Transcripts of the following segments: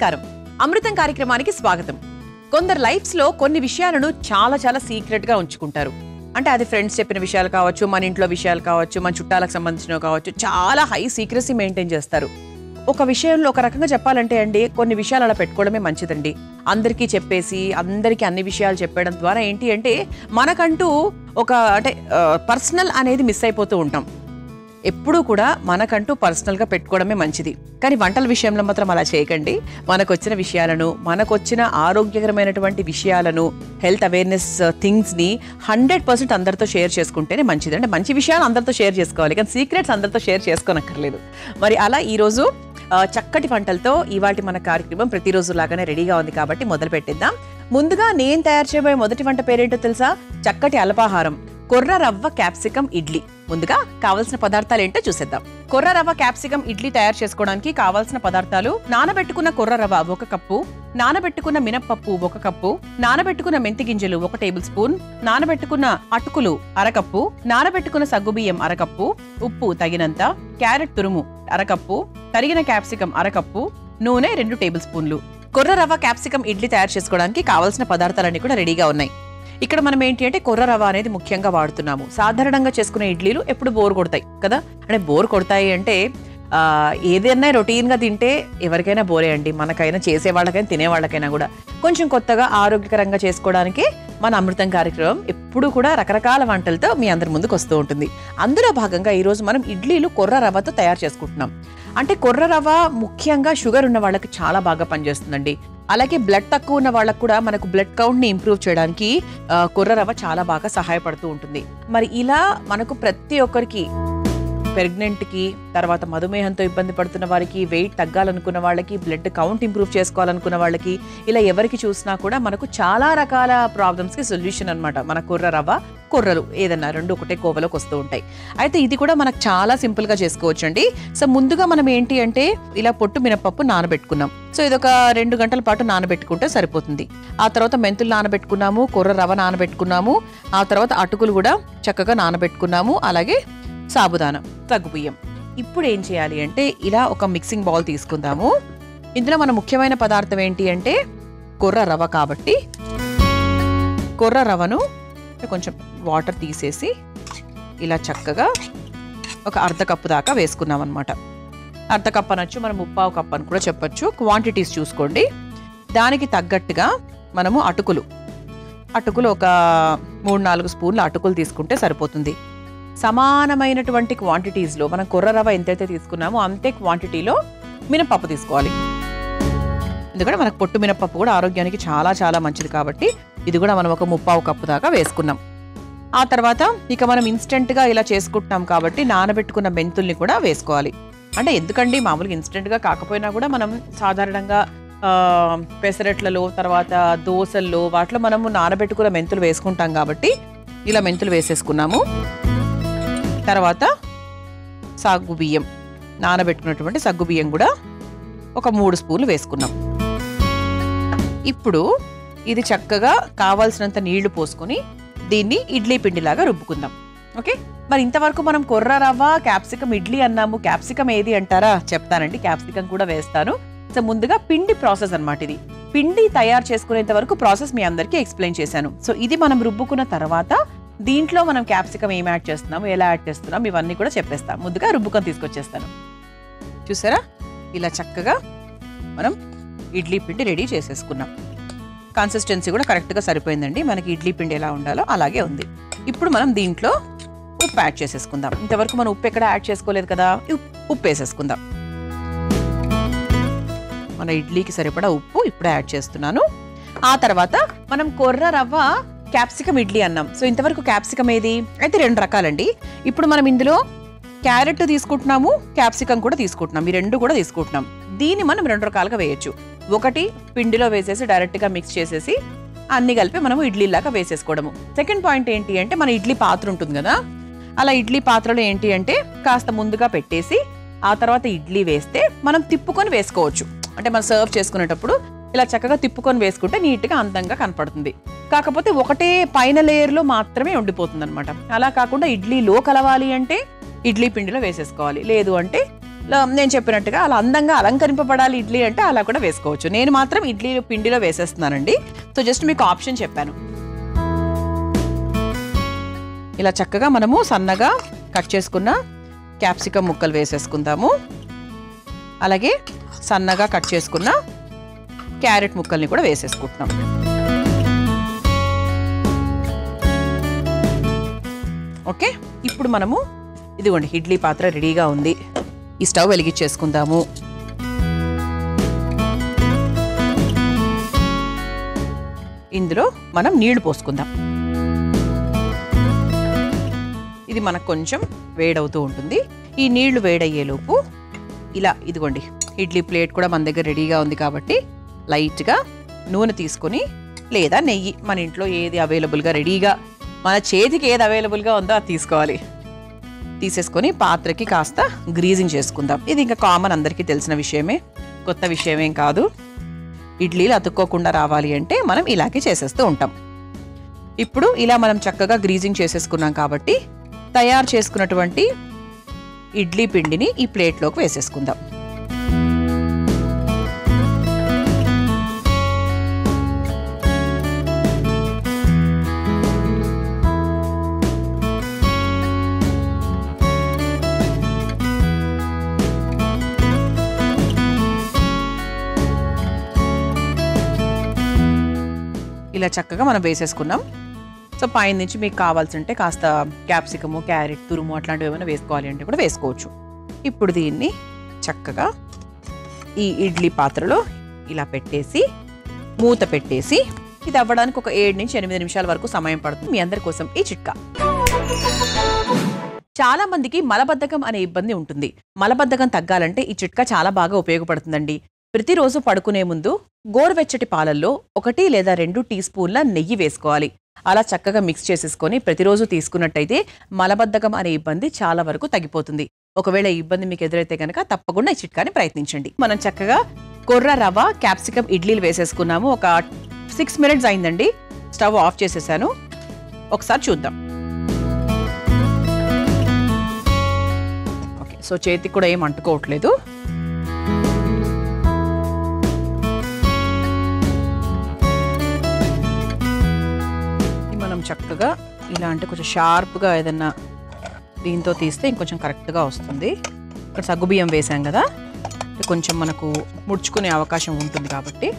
నమస్కారం. అమృతం కార్యక్రమానికి స్వాగతం. కొందరు లైఫ్స్ లో కొన్ని విషయాలను చాలా చాలా సీక్రెట్ గా ఉంచుకుంటారు. అంటే అది ఫ్రెండ్స్ చెప్పిన విషయాలు కావచ్చు, మన ఇంట్లో విషయాలు కావచ్చు, మన చుట్టాలకు సంబంధించినవి కావచ్చు, చాలా హై సీక్రెసీ మెయింటైన్ చేస్తారు. ఒక విషయంలో ఒక రకంగా చెప్పాలంటే అండి, కొన్ని విషయాలు అలా పెట్టుకోవడమే మంచిదండి. అందరికీ చెప్పేసి అందరికీ అన్ని విషయాలు చెప్పడం ద్వారా ఏంటి అంటే మనకంటూ ఒక అంటే పర్సనల్ అనేది మిస్ అయిపోతూ ఉంటాం. ఎప్పుడూ కూడా మనకంటూ పర్సనల్గా పెట్టుకోవడమే మంచిది. కానీ వంటల విషయంలో మాత్రం అలా చేయకండి. మనకొచ్చిన విషయాలను, మనకొచ్చిన ఆరోగ్యకరమైనటువంటి విషయాలను, హెల్త్ అవేర్నెస్ థింగ్స్ని 100% అందరితో షేర్ చేసుకుంటేనే మంచిది. అంటే మంచి విషయాలు అందరితో షేర్ చేసుకోవాలి, కానీ సీక్రెట్స్ అందరితో షేర్ చేసుకోనక్కర్లేదు. మరి అలా ఈరోజు చక్కటి వంటలతో ఇవాళ మన కార్యక్రమం ప్రతిరోజు లాగానే రెడీగా ఉంది కాబట్టి మొదలు పెట్టిద్దాం. ముందుగా నేను తయారు చేయబోయే మొదటి వంట పేరేంటో తెలుసా? చక్కటి అల్పాహారం, కొర్ర రవ్వ క్యాప్సికం ఇడ్లీ. ముందుగా కావాల్సిన పదార్థాలు ఏంటో చూసేద్దాం. కొర్ర రవ్వ క్యాప్సికం ఇడ్లీ తయారు చేసుకోవడానికి కావాల్సిన పదార్థాలు: నానబెట్టుకున్న కొర్ర రవ్వ 1 కప్పు, నానబెట్టుకున్న మినప్పప్పు 1 కప్పు, నానబెట్టుకున్న మెంతి గింజలు 1 టేబుల్ స్పూన్, నానబెట్టుకున్న అటుకులు 1/2 కప్పు, నానబెట్టుకున్న సగ్గుబియ్యం 1/2 కప్పు, ఉప్పు తగినంత, క్యారెట్ తురుము 1/2 కప్పు, తరిగిన క్యాప్సికం 1/2 కప్పు, నూనె 2 టేబుల్ స్పూన్లు. కొర్ర రవ్వ క్యాప్సికం ఇడ్లీ తయారు చేసుకోవడానికి కావాల్సిన పదార్థాలన్నీ కూడా రెడీగా ఉన్నాయి. ఇక్కడ మనం ఏంటి అంటే కొర్ర రవ్వ అనేది ముఖ్యంగా వాడుతున్నాము. సాధారణంగా చేసుకునే ఇడ్లీలు ఎప్పుడు బోర్ కొడతాయి కదా. అంటే బోర్ కొడతాయి అంటే ఏదైనా రొటీన్గా తింటే ఎవరికైనా బోరే అండి. మనకైనా, చేసేవాళ్ళకైనా, తినేవాళ్ళకైనా కూడా కొంచెం కొత్తగా ఆరోగ్యకరంగా చేసుకోవడానికి మన అమృతం కార్యక్రమం ఎప్పుడు కూడా రకరకాల వంటలతో మీ అందరి ముందుకు వస్తూ ఉంటుంది. అందులో భాగంగా ఈరోజు మనం ఇడ్లీలు కొర్ర రవ్వతో తయారు చేసుకుంటున్నాం. అంటే కొర్ర రవ్వ ముఖ్యంగా షుగర్ ఉన్న వాళ్ళకి చాలా బాగా పనిచేస్తుందండి. అలాగే బ్లడ్ తక్కువ ఉన్న వాళ్ళకు కూడా మనకు బ్లడ్ కౌంట్ని ఇంప్రూవ్ చేయడానికి కొర్ర రవ్వ చాలా బాగా సహాయపడుతూ ఉంటుంది. మరి ఇలా మనకు ప్రతి ఒక్కరికి, ప్రెగ్నెంట్కి, తర్వాత మధుమేహంతో ఇబ్బంది పడుతున్న వారికి, వెయిట్ తగ్గాలనుకున్న వాళ్ళకి, బ్లడ్ కౌంట్ ఇంప్రూవ్ చేసుకోవాలనుకున్న వాళ్ళకి, ఇలా ఎవరికి చూసినా కూడా మనకు చాలా రకాల ప్రాబ్లమ్స్కి సొల్యూషన్ అనమాట మన కొర్ర రవ్వ. కొర్రలు ఏదన్నా 2 ఒకటే కోవలోకి వస్తూ ఉంటాయి. అయితే ఇది కూడా మనకు చాలా సింపుల్గా చేసుకోవచ్చు అండి. సో ముందుగా మనం ఏంటి అంటే ఇలా పొట్టు మినపప్పు నానబెట్టుకున్నాం. సో ఇదొక 2 గంటల పాటు నానబెట్టుకుంటే సరిపోతుంది. ఆ తర్వాత మెంతులు నానబెట్టుకున్నాము, కొర్ర రవ్వ నానబెట్టుకున్నాము, ఆ తర్వాత అటుకులు కూడా చక్కగా నానబెట్టుకున్నాము, అలాగే సాబుదానా, సగ్గుబియ్యం. ఇప్పుడు ఏం చేయాలి అంటే ఇలా ఒక మిక్సింగ్ బౌల్ తీసుకుందాము. ఇందులో మన ముఖ్యమైన పదార్థం ఏంటి అంటే కొర్ర రవ్వ కాబట్టి కొర్ర రవ్వను కొంచెం వాటర్ తీసేసి ఇలా చక్కగా ఒక 1/2 కప్పు దాకా వేసుకున్నాం అనమాట. 1/2 కప్పు అనొచ్చు, మనం 1/4 కప్పు అని కూడా చెప్పొచ్చు. క్వాంటిటీస్ చూసుకోండి. దానికి తగ్గట్టుగా మనము అటుకులు ఒక 3-4 స్పూన్ల అటుకులు తీసుకుంటే సరిపోతుంది. సమానమైనటువంటి క్వాంటిటీస్లో మనం కొర్ర రవ్వ ఎంతైతే తీసుకున్నామో అంతే క్వాంటిటీలో మినపప్పు తీసుకోవాలి. ఎందుకంటే మనకు పొట్టు మినపప్పు కూడా ఆరోగ్యానికి చాలా చాలా మంచిది కాబట్టి ఇది కూడా మనం ఒక 1/4 కప్పు దాకా వేసుకున్నాం. ఆ తర్వాత ఇక మనం ఇన్స్టెంట్గా ఇలా చేసుకుంటున్నాం కాబట్టి నానబెట్టుకున్న మెంతుల్ని కూడా వేసుకోవాలి. అంటే ఎందుకండి, మామూలుగా ఇన్స్టెంట్గా కాకపోయినా కూడా మనం సాధారణంగా పెసరట్లలో, తర్వాత దోసల్లో, వాటిలో మనము నానబెట్టుకున్న మెంతులు వేసుకుంటాం కాబట్టి ఇలా మెంతులు వేసేసుకున్నాము. తర్వాత సగ్గుబియ్యం, నానబెట్టుకున్నటువంటి సగ్గుబియ్యం కూడా ఒక 3 స్పూన్లు వేసుకున్నాం. ఇప్పుడు ఇది చక్కగా కావాల్సినంత నీళ్లు పోసుకొని దీన్ని ఇడ్లీ పిండిలాగా రుబ్బుకుందాం. ఓకే, మరి ఇంతవరకు మనం కొర్ర రవ్వ క్యాప్సికం ఇడ్లీ అన్నాము. క్యాప్సికం ఏది అంటారా? చెప్తానండి, క్యాప్సికం కూడా వేస్తాను. సో ముందుగా పిండి ప్రాసెస్ అన్నమాట. ఇది పిండి తయారు చేసుకునేంత వరకు ప్రాసెస్ మీ అందరికీ ఎక్స్ప్లెయిన్ చేశాను. సో ఇది మనం రుబ్బుకున్న తర్వాత దీంట్లో మనం క్యాప్సికం ఏం యాడ్ చేస్తున్నాము, ఎలా యాడ్ చేస్తున్నాం, ఇవన్నీ కూడా చెప్పేస్తాం. ముందుగా రుబ్బుకొని తీసుకొచ్చేస్తాను. చూసారా, ఇలా చక్కగా మనం ఇడ్లీ పిండి రెడీ చేసేసుకున్నాం. కన్సిస్టెన్సీ కూడా కరెక్ట్గా సరిపోయిందండి. మనకి ఇడ్లీ పిండి ఎలా ఉండాలో అలాగే ఉంది. ఇప్పుడు మనం దీంట్లో ఉప్పు యాడ్ చేసేసుకుందాం. ఇంతవరకు మనం ఉప్పు ఎక్కడ యాడ్ చేసుకోలేదు కదా, ఉప్పు వేసేసుకుందాం. మన ఇడ్లీకి సరిపడా ఉప్పు ఇప్పుడు యాడ్ చేస్తున్నాను. ఆ తర్వాత మనం కొర్ర రవ్వ క్యాప్సికం ఇడ్లీ అన్నాం. సో ఇంతవరకు క్యాప్సికం ఏది అయితే 2 రకాలండి. ఇప్పుడు మనం ఇందులో క్యారెట్ తీసుకుంటున్నాము, క్యాప్సికం కూడా తీసుకుంటున్నాం. ఈ 2 కూడా తీసుకుంటున్నాం. దీన్ని మనం 2 రకాలుగా వేయొచ్చు. ఒకటి పిండిలో వేసేసి డైరెక్ట్గా మిక్స్ చేసేసి అన్ని కలిపి మనము ఇడ్లీలాగా వేసేసుకోవడము. సెకండ్ పాయింట్ ఏంటి అంటే మన ఇడ్లీ పాత్ర ఉంటుంది కదా, అలా ఇడ్లీ పాత్రలో ఏంటి అంటే కాస్త ముందుగా పెట్టేసి ఆ తర్వాత ఇడ్లీ వేస్తే మనం తిప్పుకొని వేసుకోవచ్చు. అంటే మనం సర్వ్ చేసుకునేటప్పుడు ఇలా చక్కగా తిప్పుకొని వేసుకుంటే నీట్గా అందంగా కనపడుతుంది. కాకపోతే ఒకటే పైన లేయర్లో మాత్రమే ఉండిపోతుంది అనమాట. అలా కాకుండా ఇడ్లీలో కలవాలి అంటే ఇడ్లీ పిండిలో వేసేసుకోవాలి. లేదు అంటే నేను చెప్పినట్టుగా అలా అందంగా అలంకరింపబడాలి ఇడ్లీ అంటే అలా కూడా వేసుకోవచ్చు. నేను మాత్రం ఇడ్లీ పిండిలో వేసేస్తున్నానండి. సో జస్ట్ మీకు ఆప్షన్ చెప్పాను. ఇలా చక్కగా మనము సన్నగా కట్ చేసుకున్న క్యాప్సికమ్ ముక్కలు వేసేసుకుందాము. అలాగే సన్నగా కట్ చేసుకున్న క్యారెట్ ముక్కల్ని కూడా వేసేసుకుంటున్నాం. ఓకే, ఇప్పుడు మనము ఇదిగోండి ఇడ్లీ పాత్ర రెడీగా ఉంది. ఈ స్టవ్ వెలిగించేసుకుందాము. ఇందులో మనం నీళ్లు పోసుకుందాం. ఇది మనకు కొంచెం వేడవుతూ ఉంటుంది. ఈ నీళ్లు వేడయ్యేలోపు ఇలా ఇదిగోండి ఇడ్లీ ప్లేట్ కూడా మన దగ్గర రెడీగా ఉంది కాబట్టి లైట్గా నూనె తీసుకొని లేదా నెయ్యి, మన ఇంట్లో ఏది అవైలబుల్గా రెడీగా మన చేతికి ఏది అవైలబుల్గా ఉందో అది తీసుకోవాలి. తీసేసుకొని పాత్రకి కాస్త గ్రీజింగ్ చేసుకుందాం. ఇది ఇంకా కామన్, అందరికీ తెలిసిన విషయమే, కొత్త విషయమేం కాదు. ఇడ్లీలు అతుక్కోకుండా రావాలి అంటే మనం ఇలాగే చేసేస్తూ ఉంటాం. ఇప్పుడు ఇలా మనం చక్కగా గ్రీజింగ్ చేసేసుకున్నాం కాబట్టి తయారు చేసుకున్నటువంటి ఇడ్లీ పిండిని ఈ ప్లేట్లోకి వేసేసుకుందాం. ఇలా చక్కగా మనం వేసేసుకున్నాం. సో పైన నుంచి మీకు కావాల్సింటే కాస్త క్యాప్సికము, క్యారెట్ తురుము అట్లాంటివి ఏమైనా వేసుకోవాలి అంటే కూడా వేసుకోవచ్చు. ఇప్పుడు దీన్ని చక్కగా ఈ ఇడ్లీ పాత్రలో ఇలా పెట్టేసి మూత పెట్టేసి ఇది అవ్వడానికి ఒక 7 నుంచి 8 నిమిషాల వరకు సమయం పడుతుంది. మీ అందరి కోసం ఈ చిట్కా. చాలా మందికి మలబద్ధకం అనే ఇబ్బంది ఉంటుంది. మలబద్ధకం తగ్గాలంటే ఈ చిట్కా చాలా బాగా ఉపయోగపడుతుందండి. ప్రతిరోజు పడుకునే ముందు గోరువెచ్చటి పాలల్లో 1 లేదా 2 టీ స్పూన్ల నెయ్యి వేసుకోవాలి. అలా చక్కగా మిక్స్ చేసేసుకొని ప్రతిరోజు తీసుకున్నట్టయితే మలబద్ధకం అనే ఇబ్బంది చాలా వరకు తగ్గిపోతుంది. ఒకవేళ ఈ ఇబ్బంది మీకు ఎదురైతే కనుక తప్పకుండా ఈ చిట్కాని ప్రయత్నించండి. మనం చక్కగా కొర్ర రవ్వ క్యాప్సికమ్ ఇడ్లీలు వేసేసుకున్నాము. ఒక 6 మినిట్స్ అయిందండి. స్టవ్ ఆఫ్ చేసేసాను. ఒకసారి చూద్దాం. ఓకే, సో చేతికి కూడా ఏం అంటుకోవట్లేదు. మనం చక్కగా ఇలా అంటే కొంచెం షార్ప్గా ఏదన్నా దీంతో తీస్తే ఇంకొంచెం కరెక్ట్గా వస్తుంది. ఇక్కడ సగ్గుబియ్యం వేసాం కదా, కొంచెం మనకు ముడుచుకునే అవకాశం ఉంటుంది కాబట్టి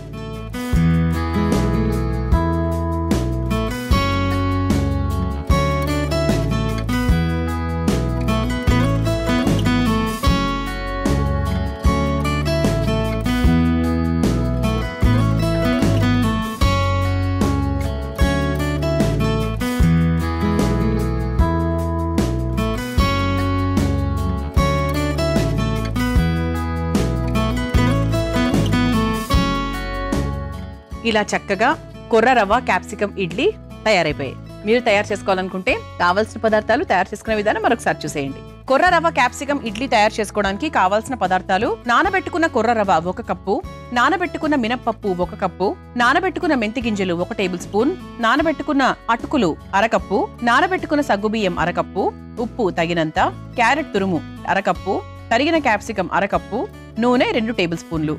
ఇలా చక్కగా కొర్ర రవ్వ క్యాప్సికమ్ ఇడ్లీ తయారైపోయాయి. మీరు తయారు చేసుకోవాలనుకుంటే కావాల్సిన పదార్థాలు, తయారు చేసుకునే విధానం మరొకసారి చూసేయండి. కొర్ర రవ్వ క్యాప్సికమ్ ఇడ్లీ తయారు చేసుకోవడానికి కావాల్సిన పదార్థాలు: నానబెట్టుకున్న కొర్ర రవ్వ 1 కప్పు, నానబెట్టుకున్న మినప్పప్పు 1 కప్పు, నానబెట్టుకున్న మెంతి గింజలు 1 టేబుల్ స్పూన్, నానబెట్టుకున్న అటుకులు 1/2 కప్పు, నానబెట్టుకున్న సగ్గుబియ్యం 1/2 కప్పు, ఉప్పు తగినంత, క్యారెట్ తురుము 1/2 కప్పు, తరిగిన క్యాప్సికమ్ 1/2 కప్పు, నూనె 2 టేబుల్ స్పూన్లు.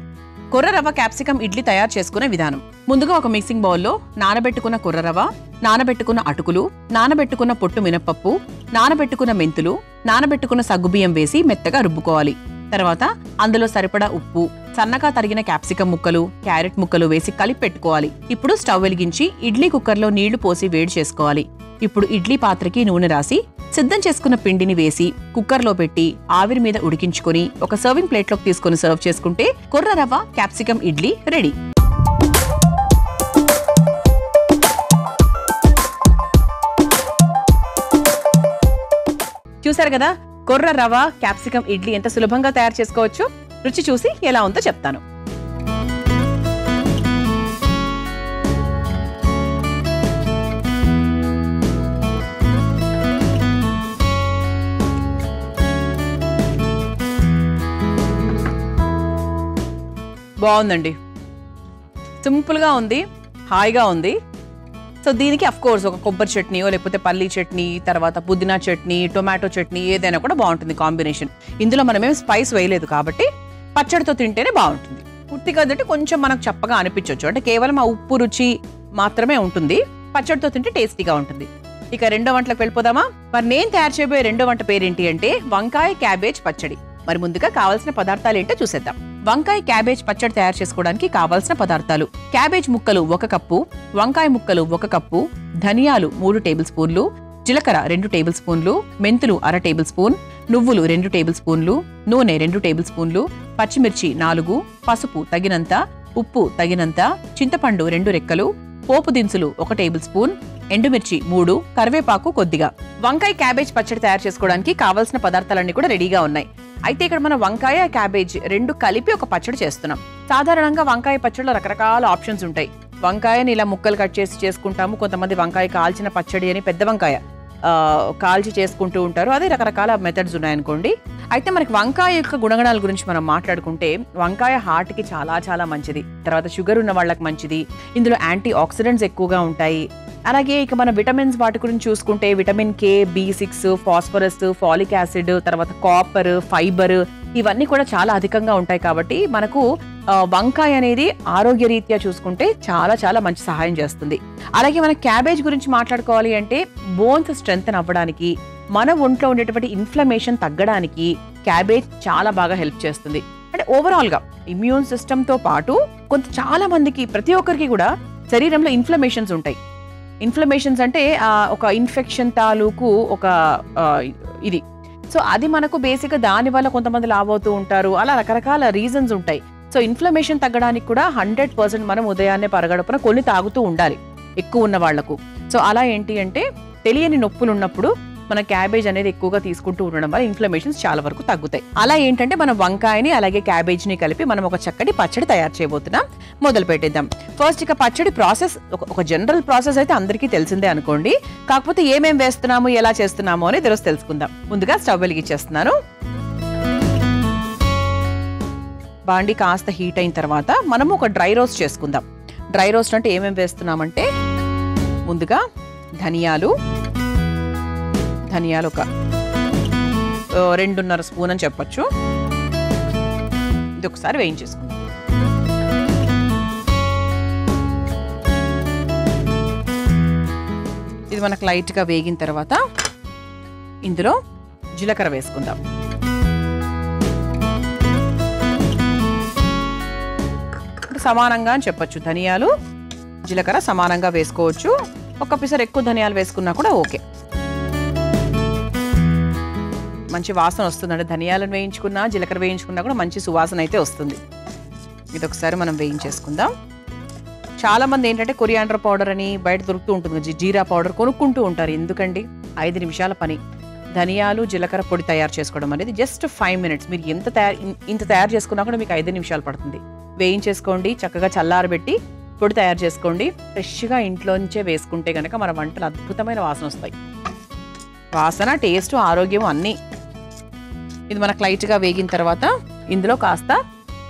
కొర్ర రవ్వ క్యాప్సికమ్ ఇడ్లీ తయారు చేసుకునే విధానం: ముందుగా ఒక మిక్సింగ్ బౌల్లో నానబెట్టుకున్న కొర్ర రవ్వ, నానబెట్టుకున్న అటుకులు, నానబెట్టుకున్న పొట్టు మినప్పప్పు, నానబెట్టుకున్న మెంతులు, నానబెట్టుకున్న సగ్గుబియ్యం వేసి మెత్తగా రుబ్బుకోవాలి. తర్వాత అందులో సరిపడా ఉప్పు, సన్నగా తరిగిన క్యాప్సికమ్ ముక్కలు, క్యారెట్ ముక్కలు వేసి కలిపి పెట్టుకోవాలి. ఇప్పుడు స్టవ్ వెలిగించి ఇడ్లీ కుక్కర్లో నీళ్లు పోసి వేడి చేసుకోవాలి. ఇప్పుడు ఇడ్లీ పాత్రకి నూనె రాసి సిద్ధం చేసుకున్న పిండిని వేసి కుక్కర్లో పెట్టి ఆవిరి మీద ఉడికించుకొని ఒక సర్వింగ్ ప్లేట్లోకి తీసుకొని సర్వ్ చేసుకుంటే కొర్ర రవ్వ క్యాప్సికమ్ ఇడ్లీ రెడీ. చూసారు కదా, కొర్ర రవ్వ క్యాప్సికమ్ ఇడ్లీ ఎంత సులభంగా తయారు చేసుకోవచ్చు. రుచి చూసి ఎలా ఉందో చెప్తాను. బాగుందండి, సింపుల్గా ఉంది, హాయిగా ఉంది. సో దీనికి అఫ్ కోర్స్ ఒక కొబ్బరి చట్నీయో లేకపోతే పల్లీ చట్నీ, తర్వాత పుదీనా చట్నీ, టొమాటో చట్నీ ఏదైనా కూడా బాగుంటుంది కాంబినేషన్. ఇందులో మనమేం స్పైస్ వేయలేదు కాబట్టి పచ్చడితో తింటేనే బాగుంటుంది. పూర్తిగా తింటే కొంచెం మనకు చప్పగా అనిపించవచ్చు, అంటే కేవలం ఆ ఉప్పు రుచి మాత్రమే ఉంటుంది. పచ్చడితో తింటే టేస్టీగా ఉంటుంది. ఇక రెండో వంటలకు వెళ్ళిపోదామా? మరి నేను తయారు చేయబోయే రెండో వంట పేరేంటి అంటే వంకాయ క్యాబేజ్ పచ్చడి. మరి ముందుగా కావాల్సిన పదార్థాలు ఏంటో చూసేద్దాం. వంకాయ క్యాబేజ్ పచ్చడి తయారు చేసుకోవడానికి కావాల్సిన పదార్థాలు: క్యాబేజ్ ముక్కలు 1 కప్పు, వంకాయ ముక్కలు 1 కప్పు, ధనియాలు 3 టేబుల్ స్పూన్లు, జీలకర్ర 2 టేబుల్ స్పూన్లు, మెంతులు 1/2 టేబుల్ స్పూన్, నువ్వులు 2 టేబుల్ స్పూన్లు, నూనె 2 టేబుల్ స్పూన్లు, పచ్చిమిర్చి 4, పసుపు తగినంత, ఉప్పు తగినంత, చింతపండు 2 రెక్కలు, పోపు దినుసులు 1 టేబుల్ స్పూన్, ఎండుమిర్చి 3, కరివేపాకు కొద్దిగా. వంకాయ క్యాబేజ్ పచ్చడి తయారు చేసుకోవడానికి కావాల్సిన పదార్థాలన్నీ కూడా రెడీగా ఉన్నాయి. అయితే ఇక్కడ మనం వంకాయ క్యాబేజ్ 2 కలిపి ఒక పచ్చడి చేస్తున్నాం. సాధారణంగా వంకాయ పచ్చడిలో రకరకాల ఆప్షన్స్ ఉంటాయి. వంకాయని ఇలా ముక్కలు కట్ చేసి చేసుకుంటాము. కొంతమంది వంకాయ కాల్చిన పచ్చడి అని పెద్ద వంకాయ కాల్చి చేసుకుంటూ ఉంటారు. అదే రకరకాల మెథడ్స్ ఉన్నాయనుకోండి. అయితే మనకి వంకాయ యొక్క గుణగణాల గురించి మనం మాట్లాడుకుంటే వంకాయ హార్ట్కి చాలా చాలా మంచిది. తర్వాత షుగర్ ఉన్న వాళ్ళకి మంచిది. ఇందులో యాంటీ ఆక్సిడెంట్స్ ఎక్కువగా ఉంటాయి. అలాగే ఇక మన విటమిన్స్ వాటి గురించి చూసుకుంటే vitamin K, B6, phosphorus, phallic acid, తర్వాత కాపర్, ఫైబర్ ఇవన్నీ కూడా చాలా అధికంగా ఉంటాయి. కాబట్టి మనకు వంకాయ అనేది ఆరోగ్య రీత్యా చూసుకుంటే చాలా చాలా మంచి సహాయం చేస్తుంది. అలాగే మన క్యాబేజ్ గురించి మాట్లాడుకోవాలి అంటే బోన్స్ స్ట్రెంగ్తెన్ అవ్వడానికి, మన ఒంట్లో ఉండేటువంటి ఇన్ఫ్లమేషన్ తగ్గడానికి క్యాబేజ్ చాలా బాగా హెల్ప్ చేస్తుంది. అంటే ఓవరాల్ గా ఇమ్యూన్ సిస్టమ్ తో పాటు చాలా మందికి, ప్రతి ఒక్కరికి కూడా శరీరంలో ఇన్ఫ్లమేషన్స్ ఉంటాయి. ఇన్ఫ్లమేషన్స్ అంటే ఒక ఇన్ఫెక్షన్ తాలూకు ఒక ఇది. సో అది మనకు బేసిక్గా దానివల్ల కొంతమంది లావవుతూ ఉంటారు. అలా రకరకాల రీజన్స్ ఉంటాయి. సో ఇన్ఫ్లమేషన్ తగ్గడానికి కూడా 100% మనం ఉదయాన్నే పరగడుపున కొన్ని తాగుతూ ఉండాలి ఎక్కువ ఉన్న వాళ్లకు. సో అలా ఏంటి అంటే తెలియని నొప్పులు ఉన్నప్పుడు మన క్యాబేజ్ అనేది ఎక్కువగా తీసుకుంటూ ఉండడం వల్ల ఇన్ఫ్లమేషన్స్ చాలా వరకు తగ్గుతాయి. అలా ఏంటంటే మనం వంకాయని అలాగే క్యాబేజ్ని కలిపి మనం ఒక చక్కటి పచ్చడి తయారు చేయబోతున్నాం. మొదలు పెట్టేద్దాం. ఫస్ట్ ఇక పచ్చడి ప్రాసెస్ ఒక జనరల్ ప్రాసెస్ అయితే అందరికీ తెలిసిందే అనుకోండి. కాకపోతే ఏమేం వేస్తున్నాము, ఎలా చేస్తున్నాము అనేది ఈరోజు తెలుసుకుందాం. ముందుగా స్టవ్ వెలిగించేస్తున్నాను. బాండి కాస్త హీట్ అయిన తర్వాత మనము ఒక డ్రై రోస్ట్ చేసుకుందాం. డ్రై రోస్ట్ అంటే ఏమేమి వేస్తున్నామంటే ముందుగా ధనియాలు ఒక 2.5 స్పూన్ అని చెప్పొచ్చు. ఇది ఒకసారి వేయించేసుకుందాం. ఇది మనకు లైట్గా వేగిన తర్వాత ఇందులో జీలకర్ర వేసుకుందాం. సమానంగా అని చెప్పొచ్చు. ధనియాలు జీలకర్ర సమానంగా వేసుకోవచ్చు. ఒక పిసర్ ఎక్కువ ధనియాలు వేసుకున్నా కూడా ఓకే. మంచి వాసన వస్తుందండి. ధనియాలను వేయించుకున్నా జీలకర్ర వేయించుకున్నా కూడా మంచి సువాసన అయితే వస్తుంది. ఇది ఒకసారి మనం వేయించేసుకుందాం. చాలా మంది ఏంటంటే కొరియాండర్ పౌడర్ అని బయట దొరుకుతూ ఉంటుంది, జీరా పౌడర్ కొనుక్కుంటూ ఉంటారు. ఎందుకండి, 5 నిమిషాల పని. ధనియాలు జీలకర్ర పొడి తయారు చేసుకోవడం అనేది జస్ట్ 5 minutes. మీరు ఇంత తయారు చేసుకున్నా కూడా మీకు 5 నిమిషాలు పడుతుంది. వేయించేసుకోండి, చక్కగా చల్లారబెట్టి పొడి తయారు చేసుకోండి. ఫ్రెష్గా ఇంట్లోంచే వేసుకుంటే కనుక మన వంటలు అద్భుతమైన వాసన వస్తాయి. వాసన, టేస్ట్, ఆరోగ్యం అన్నీ. ఇది మనకు లైట్గా వేగిన తర్వాత ఇందులో కాస్త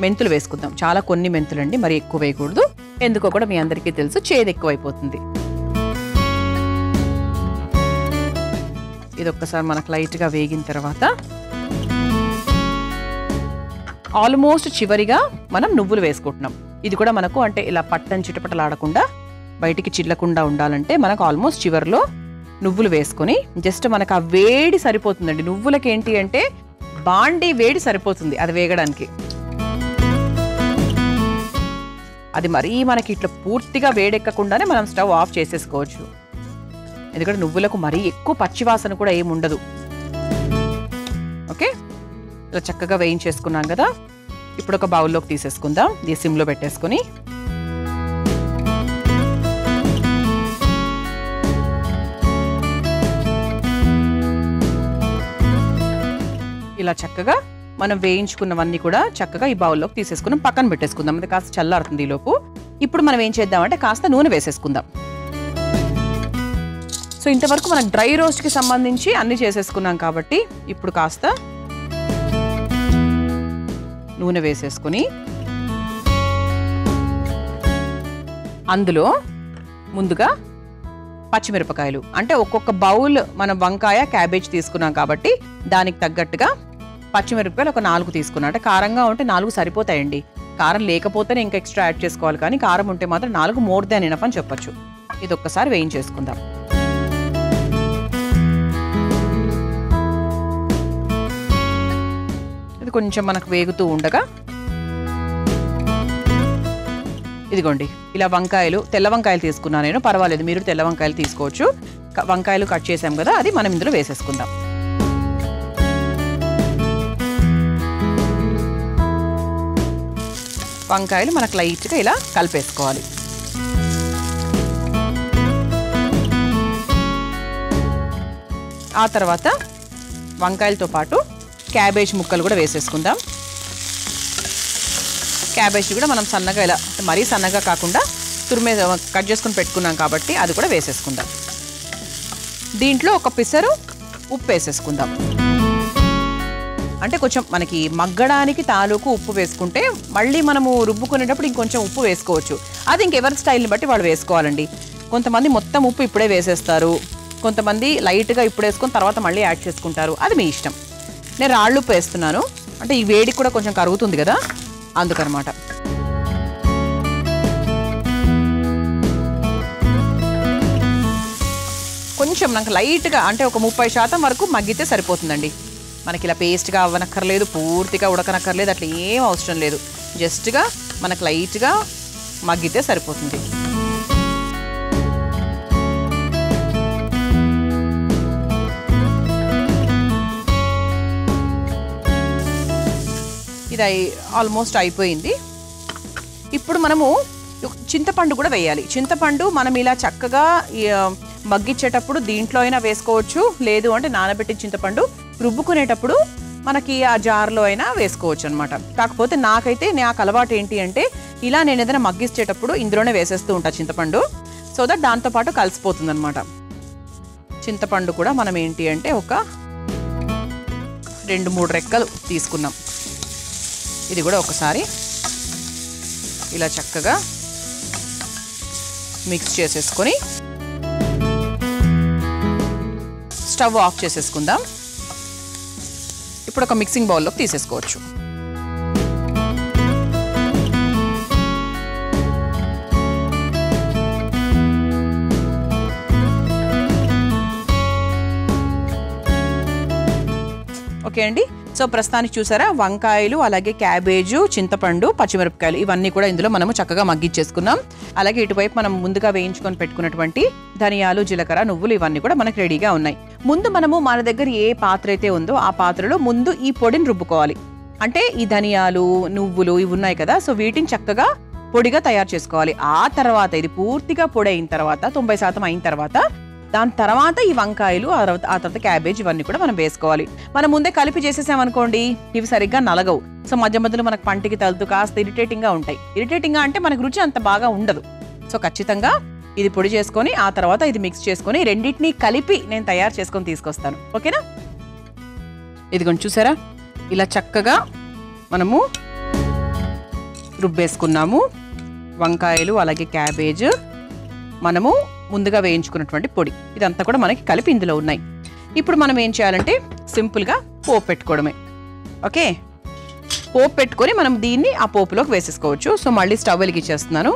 మెంతులు వేసుకుందాం. చాలా కొన్ని మెంతులండి, మరి ఎక్కువ వేయకూడదు. ఎందుకో కూడా మీ అందరికీ తెలుసు, చేదు ఎక్కువైపోతుంది. ఇది ఒక్కసారి మనకు లైట్గా వేగిన తర్వాత ఆల్మోస్ట్ చివరిగా మనం నువ్వులు వేసుకుంటున్నాం. ఇది కూడా మనకు అంటే ఇలా పట్టని చిటపటలాడకుండా బయటికి చిల్లకుండా ఉండాలంటే మనకు ఆల్మోస్ట్ చివరిలో నువ్వులు వేసుకొని జస్ట్ మనకు ఆ వేడి సరిపోతుందండి. నువ్వులకి ఏంటి అంటే బాండి వేడి సరిపోతుంది అది వేగడానికి. అది మరీ మనకి ఇట్లా పూర్తిగా వేడెక్కకుండానే మనం స్టవ్ ఆఫ్ చేసేసుకోవచ్చు. ఎందుకంటే నువ్వులకు మరీ ఎక్కువ పచ్చివాసన కూడా ఏమి ఉండదు. ఓకే, ఇలా చక్కగా వేయించేసుకున్నాం కదా. ఇప్పుడు ఒక బౌల్లోకి తీసేసుకుందాం. ఇది సిమ్లో పెట్టేసుకొని ఇలా చక్కగా మనం వేయించుకున్నవన్నీ కూడా చక్కగా ఈ బౌల్లోకి తీసేసుకున్నాం, పక్కన పెట్టేసుకుందాం. అది కాస్త చల్లారుతుంది ఈలోపు. ఇప్పుడు మనం ఏం చేద్దామంటే కాస్త నూనె వేసేసుకుందాం. సో ఇంతవరకు మనం డ్రై రోస్ట్కి సంబంధించి అన్ని చేసేసుకున్నాం కాబట్టి ఇప్పుడు కాస్త నూనె వేసేసుకుని అందులో ముందుగా పచ్చిమిరపకాయలు, అంటే ఒక్కొక్క బౌల్ మనం వంకాయ క్యాబేజ్ తీసుకున్నాం కాబట్టి దానికి తగ్గట్టుగా పచ్చిమిరపకాయలు ఒక 4 తీసుకున్నాం. అంటే కారంగా ఉంటే 4 సరిపోతాయండి. కారం లేకపోతేనే ఇంకా ఎక్స్ట్రా యాడ్ చేసుకోవాలి, కానీ కారం ఉంటే మాత్రం 4 మోర్ దాన్ ఎనఫ్ అని చెప్పొచ్చు. ఇది ఒక్కసారి వేయించేసుకుందాం. ఇది కొంచెం మనకు వేగుతూ ఉండగా ఇదిగోండి ఇలా వంకాయలు, తెల్ల వంకాయలు తీసుకున్నాను నేను, పర్వాలేదు మీరు తెల్ల వంకాయలు తీసుకోవచ్చు. వంకాయలు కట్ చేసాం కదా, అది మనం ఇందులో వేసేసుకుందాం. వంకాయలు మనకు లైట్గా ఇలా కలిపేసుకోవాలి. ఆ తర్వాత వంకాయలతో పాటు క్యాబేజ్ ముక్కలు కూడా వేసేసుకుందాం. క్యాబేజ్ కూడా మనం సన్నగా ఇలా, మరీ సన్నగా కాకుండా తురిమే కట్ చేసుకుని పెట్టుకున్నాం కాబట్టి అది కూడా వేసేసుకుందాం. దీంట్లో ఒక పిసరు ఉప్పు వేసేసుకుందాం. అంటే కొంచెం మనకి మగ్గడానికి తాలూకు ఉప్పు వేసుకుంటే మళ్ళీ మనము రుబ్బుకునేటప్పుడు ఇంకొంచెం ఉప్పు వేసుకోవచ్చు. అది ఇంకెవరి స్టైల్ని బట్టి వాళ్ళు వేసుకోవాలండి. కొంతమంది మొత్తం ఉప్పు ఇప్పుడే వేసేస్తారు, కొంతమంది లైట్గా ఇప్పుడు వేసుకొని తర్వాత మళ్ళీ యాడ్ చేసుకుంటారు, అది మీ ఇష్టం. నేను రాళ్ళు ఉప్పు వేస్తున్నాను, అంటే ఈ వేడికి కూడా కొంచెం కరుగుతుంది కదా, అందుకనమాట. కొంచెం నాకు లైట్గా, అంటే ఒక 30% వరకు మగ్గితే సరిపోతుందండి. మనకి ఇలా పేస్ట్గా అవ్వనక్కర్లేదు, పూర్తిగా ఉడకనక్కర్లేదు, అట్లా ఏం అవసరం లేదు. జస్ట్గా మనకు లైట్గా మగ్గితే సరిపోతుంది. ఇది ఆల్మోస్ట్ అయిపోయింది. ఇప్పుడు మనము చింతపండు కూడా వేయాలి. చింతపండు మనం ఇలా చక్కగా మగ్గిచ్చేటప్పుడు దీంట్లో అయినా వేసుకోవచ్చు, లేదు అంటే నానబెట్టిన చింతపండు రుబ్బుకునేటప్పుడు మనకి ఆ జార్లో అయినా వేసుకోవచ్చు అనమాట. కాకపోతే నాకు అలవాటు ఏంటి అంటే ఇలా నేను ఏదైనా మగ్గిచ్చేటప్పుడు ఇందులోనే వేసేస్తూ ఉంటా చింతపండు, సో దట్ దాంతోపాటు కలిసిపోతుంది అనమాట. చింతపండు కూడా మనం ఏంటి అంటే ఒక 2-3 రెక్కలు తీసుకున్నాం. ఇది కూడా ఒకసారి ఇలా చక్కగా మిక్స్ చేసేసుకొని స్టవ్ ఆఫ్ చేసేసుకుందాం. ఇప్పుడు ఒక మిక్సింగ్ బౌల్లోకి తీసేసుకోవచ్చు. ఓకే అండి, సో ప్రస్తుతానికి చూసారా వంకాయలు, అలాగే క్యాబేజు, చింతపండు, పచ్చిమిరపకాయలు ఇవన్నీ కూడా ఇందులో మనము చక్కగా మగ్గిచ్చేసుకున్నాం. అలాగే ఇటువైపు మనం ముందుగా వేయించుకొని పెట్టుకున్నటువంటి ధనియాలు, జీలకర్ర, నువ్వులు ఇవన్నీ కూడా మనకు రెడీగా ఉన్నాయి. ముందు మనము మన దగ్గర ఏ పాత్ర అయితే ఉందో ఆ పాత్రలో ముందు ఈ పొడిని రుబ్బుకోవాలి. అంటే ఈ ధనియాలు, నువ్వులు ఇవి ఉన్నాయి కదా, సో వీటిని చక్కగా పొడిగా తయారు చేసుకోవాలి. ఆ తర్వాత ఇది పూర్తిగా పొడి అయిన తర్వాత 90% అయిన తర్వాత దాని తర్వాత ఈ వంకాయలు, ఆ తర్వాత క్యాబేజ్ ఇవన్నీ కూడా మనం వేసుకోవాలి. మనం ముందే కలిపి చేసేసామనుకోండి ఇవి సరిగ్గా నలగవు. సో మధ్య మధ్యలో మనకు పంటికి తలుతూ కాస్త ఇరిటేటింగ్గా ఉంటాయి. ఇరిటేటింగ్గా అంటే మనకు రుచి అంత బాగా ఉండదు. సో ఖచ్చితంగా ఇది పొడి చేసుకొని ఆ తర్వాత ఇది మిక్స్ చేసుకొని రెండింటినీ కలిపి నేను తయారు చేసుకొని తీసుకొస్తాను. ఓకేనా? ఇదిగోండి చూసారా, ఇలా చక్కగా మనము రుబ్బేసుకున్నాము. వంకాయలు అలాగే క్యాబేజ్, మనము ముందుగా వేయించుకున్నటువంటి పొడి, ఇదంతా కూడా మనకి కలిపి ఇందులో ఉన్నాయి. ఇప్పుడు మనం ఏం చేయాలంటే సింపుల్గా పోపు పెట్టుకోవడమే. ఓకే, పోపు పెట్టుకొని మనం దీన్ని ఆ పోపులోకి వేసేసుకోవచ్చు. సో మళ్ళీ స్టవ్ వెలిగించేస్తున్నాను.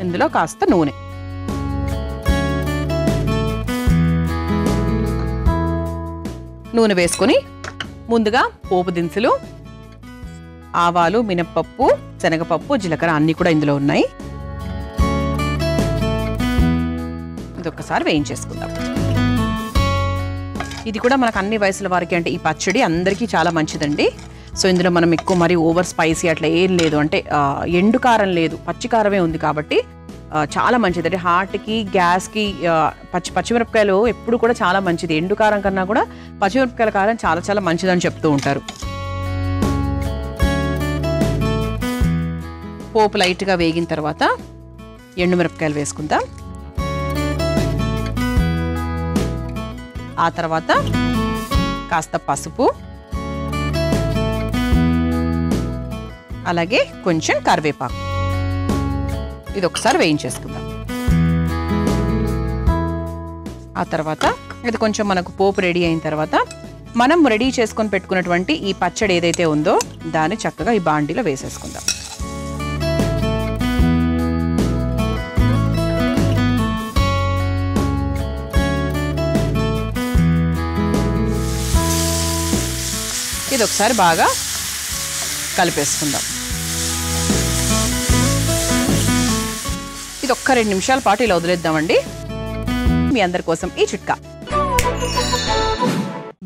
ఇందులో కాస్త నూనె వేసుకొని ముందుగా పోపు దినుసులు, ఆవాలు, మినప్పప్పు, శనగపప్పు, జీలకర్ర అన్నీ కూడా ఇందులో ఉన్నాయి. ఇది ఒక్కసారి వేయించేసుకుందాం. ఇది కూడా మనకు అన్ని వయసుల వారికి, అంటే ఈ పచ్చడి అందరికీ చాలా మంచిదండి. సో ఇందులో మనం ఎక్కువ మరి ఓవర్ స్పైసీ అట్లా ఏం లేదు, అంటే ఎండు కారం లేదు, పచ్చి కారమే ఉంది కాబట్టి చాలా మంచిది. అంటే హార్ట్కి, గ్యాస్కి పచ్చిమిరపకాయలు ఎప్పుడు కూడా చాలా మంచిది. ఎండు కారం కన్నా కూడా పచ్చిమిరపకాయల కారం చాలా చాలా మంచిదని చెప్తూ ఉంటారు. పోపు లైట్గా వేగిన తర్వాత ఎండుమిరపకాయలు వేసుకుందాం. ఆ తర్వాత కాస్త పసుపు, అలాగే కొంచెం కరివేపాకు. ఇది ఒకసారి వేయించేసుకుందాం. ఆ తర్వాత ఇది కొంచెం మనకు పోపు రెడీ అయిన తర్వాత మనం రెడీ చేసుకొని పెట్టుకున్నటువంటి ఈ పచ్చడి ఏదైతే ఉందో దాన్ని చక్కగా ఈ బాండీలో వేసేసుకుందాం. ఇది ఒకసారి బాగా కలిపేసుకుందాం. ఇది ఒక్క 2 నిమిషాల పాటు ఇలా వదిలేద్దామండి. మీ అందరి కోసం ఈ చిట్కా.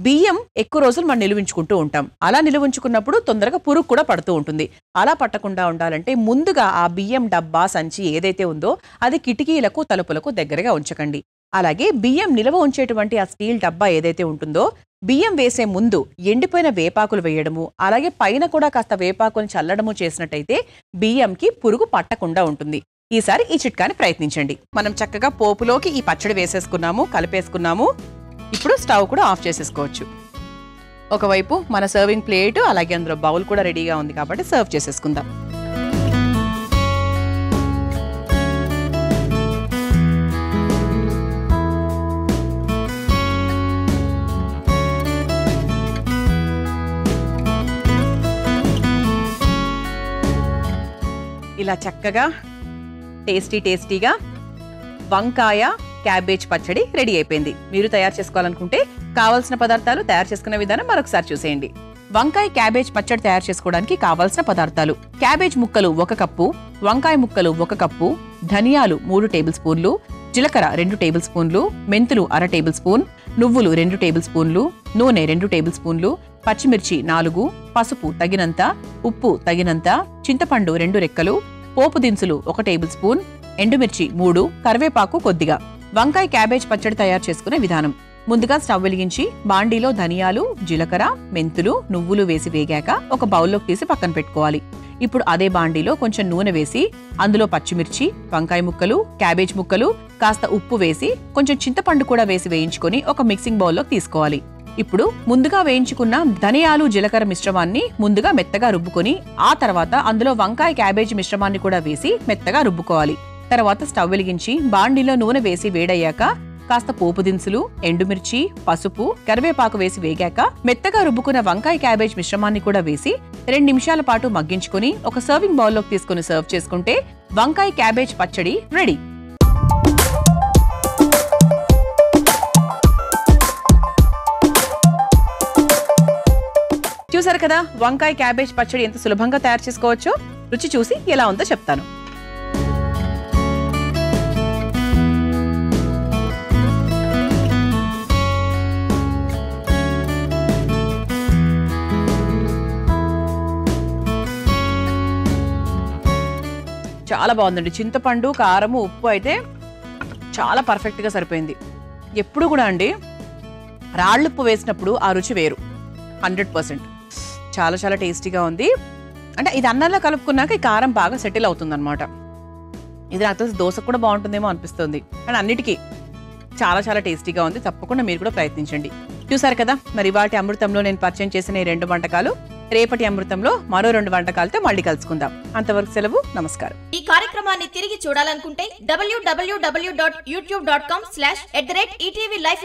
బియ్యం ఎక్కువ రోజులు మనం నిలువించుకుంటూ ఉంటాం. అలా నిలువించుకున్నప్పుడు తొందరగా పురుగు కూడా పడుతూ ఉంటుంది. అలా పట్టకుండా ఉండాలంటే ముందుగా ఆ బియ్యం డబ్బా సంచి ఏదైతే ఉందో అది కిటికీలకు తలుపులకు దగ్గరగా ఉంచకండి. అలాగే బియ్యం నిల్వ ఉంచేటువంటి ఆ స్టీల్ డబ్బా ఏదైతే ఉంటుందో బియ్యం వేసే ముందు ఎండిపోయిన వేపాకులు వేయడము, అలాగే పైన కూడా కాస్త వేపాకుని చల్లడము చేసినట్టయితే బియ్యంకి పురుగు పట్టకుండా ఉంటుంది. ఈసారి ఈ చిట్కాని ప్రయత్నించండి. మనం చక్కగా పోపులోకి ఈ పచ్చడి వేసేసుకున్నాము, కలిపేసుకున్నాము. ఇప్పుడు స్టవ్ కూడా ఆఫ్ చేసేసుకోవచ్చు. ఒకవైపు మన సర్వింగ్ ప్లేట్, అలాగే అందులో బౌల్ కూడా రెడీగా ఉంది కాబట్టి సర్వ్ చేసేసుకుందాం. ఇలా చక్కగా టేస్టీగా వంకాయ క్యాబేజ్ పచ్చడి రెడీ అయిపోయింది. మీరు తయారు చేసుకోవాలనుకుంటే కావాల్సిన పదార్థాలు, తయారు చేసుకునే విధానం మరొకసారి చూసేయండి. వంకాయ క్యాబేజ్ పచ్చడి తయారు చేసుకోవడానికి కావాల్సిన పదార్థాలు: క్యాబేజ్ ముక్కలు 1 కప్పు, వంకాయ ముక్కలు 1 కప్పు, ధనియాలు 3 టేబుల్ స్పూన్లు, జీలకర్ర 2 టేబుల్ స్పూన్లు, మెంతులు 1/2 టేబుల్ స్పూన్, నువ్వులు 2 టేబుల్ స్పూన్లు, నూనె 2 టేబుల్ స్పూన్లు, పచ్చిమిర్చి 4, పసుపు తగినంత, ఉప్పు తగినంత, చింతపండు 2 రెక్కలు, పోపు దినుసులు 1 టేబుల్ స్పూన్, ఎండుమిర్చి 3, కరివేపాకు కొద్దిగా. వంకాయ క్యాబేజ్ పచ్చడి తయారు చేసుకునే విధానం: ముందుగా స్టవ్ వెలిగించి బాండీలో ధనియాలు, జీలకర్ర, మెంతులు, నువ్వులు వేసి వేగాక ఒక బౌల్లోకి తీసి పక్కన పెట్టుకోవాలి. ఇప్పుడు అదే బాండీలో కొంచెం నూనె వేసి అందులో పచ్చిమిర్చి, వంకాయ ముక్కలు, క్యాబేజ్ ముక్కలు, కాస్త ఉప్పు వేసి కొంచెం చింతపండు కూడా వేసి వేయించుకొని ఒక మిక్సింగ్ బౌల్లోకి తీసుకోవాలి. ఇప్పుడు ముందుగా వేయించుకున్న ధనియాలు, జీలకర్ర మిశ్రమాన్ని ముందుగా మెత్తగా రుబ్బుకొని ఆ తర్వాత అందులో వంకాయ క్యాబేజ్ మిశ్రమాన్ని కూడా వేసి మెత్తగా రుబ్బుకోవాలి. తర్వాత స్టవ్ వెలిగించి బాండీలో నూనె వేసి వేడయ్యాక కాస్త పోపు దినుసులు, ఎండుమిర్చి, పసుపు, కరివేపాకు వేసి వేగాక మెత్తగా రుబ్బుకున్న వంకాయ క్యాబేజ్ మిశ్రమాన్ని కూడా వేసి 2 నిమిషాల పాటు మగ్గించుకొని ఒక సర్వింగ్ బౌల్లోకి తీసుకుని సర్వ్ చేసుకుంటే వంకాయ క్యాబేజ్ పచ్చడి రెడీ. చూసారు కదా వంకాయ క్యాబేజ్ పచ్చడి ఎంత సులభంగా తయారు చేసుకోవచ్చో. రుచి చూసి ఎలా ఉందో చెప్తాను. చాలా బాగుందండి. చింతపండు, కారము, ఉప్పు అయితే చాలా పర్ఫెక్ట్గా సరిపోయింది. ఎప్పుడు కూడా అండి రాళ్ళుప్పు వేసినప్పుడు ఆ రుచి వేరు. 100% చాలా చాలా టేస్టీగా ఉంది. అంటే ఇది అన్నంలో కలుపుకున్నాక ఈ కారం బాగా సెటిల్ అవుతుంది అనమాట. ఇది నాకు తెలిసి దోశకు కూడా బాగుంటుందేమో అనిపిస్తుంది. కానీ అన్నిటికీ చాలా చాలా టేస్టీగా ఉంది. తప్పకుండా మీరు కూడా ప్రయత్నించండి. చూసారు కదా మరి ఇవాటి అమృతంలో నేను పరిచయం చేసిన ఈ 2 వంటకాలు. రేపటి అమృతంలో మరో 2 వంటకాలతో మళ్ళీ కలుసుకుందాం. అంతవరకు సెలవు, నమస్కారం. ఈ కార్యక్రమాన్ని తిరిగి చూడాలనుకుంటే www.youtube.com/@ETV Life